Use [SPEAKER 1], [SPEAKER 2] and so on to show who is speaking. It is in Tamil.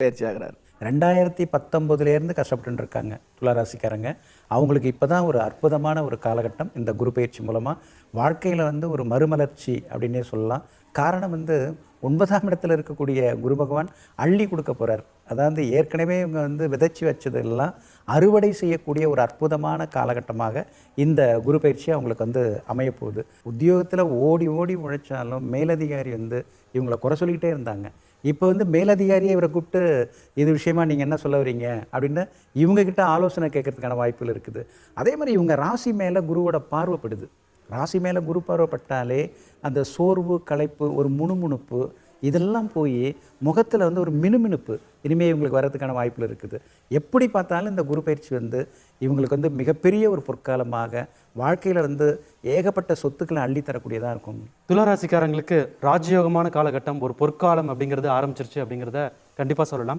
[SPEAKER 1] பயிற்சி ஆகிறார்.
[SPEAKER 2] 2019 கஷ்டப்பட்டு இருக்காங்க துளாராசிக்காரங்க. அவங்களுக்கு இப்போ தான் ஒரு அற்புதமான ஒரு காலகட்டம் இந்த குரு பயிற்சி மூலமாக வாழ்க்கையில் ஒரு மறுமலர்ச்சி அப்படின்னே சொல்லலாம். காரணம் 9ஆம் இடத்துல இருக்கக்கூடிய குரு பகவான் அள்ளி கொடுக்க போகிறார். அதாவது ஏற்கனவே இவங்க விதைச்சி வச்சதெல்லாம் அறுவடை செய்யக்கூடிய ஒரு அற்புதமான காலகட்டமாக இந்த குரு பயிற்சி அவங்களுக்கு அமையப்போகுது. உத்தியோகத்தில் ஓடி ஓடி உழைச்சாலும் மேலதிகாரி இவங்களை குறை சொல்லிக்கிட்டே இருந்தாங்க. இப்போ மேலதிகாரியை இவரை கூப்பிட்டு இது விஷயமா நீங்கள் என்ன சொல்ல வரீங்க அப்படின்னு இவங்கக்கிட்ட ஆலோசனை கேட்கறதுக்கான வாய்ப்புகள் இருக்குது. அதே மாதிரி இவங்க ராசி மேலே குருவோட பார்வைப்படுது. ராசி மேலே குரு பார்வைப்பட்டாலே அந்த சோர்வு, களைப்பு, ஒரு முணுமுணுப்பு இதெல்லாம் போய் முகத்தில் ஒரு மினுமினுப்பு இனிமேல் இவங்களுக்கு வர்றதுக்கான வாய்ப்புகள் இருக்குது. எப்படி பார்த்தாலும் இந்த குரு பயிற்சி இவங்களுக்கு மிகப்பெரிய ஒரு பொற்காலமாக வாழ்க்கையில் ஏகப்பட்ட சொத்துக்களை அள்ளி தரக்கூடியதாக இருக்கும்.
[SPEAKER 3] துளாராசிக்காரங்களுக்கு ராஜயோகமான காலகட்டம், ஒரு பொற்காலம் அப்படிங்கிறது ஆரம்பிச்சிருச்சு அப்படிங்கிறத கண்டிப்பாக சொல்லலாம்.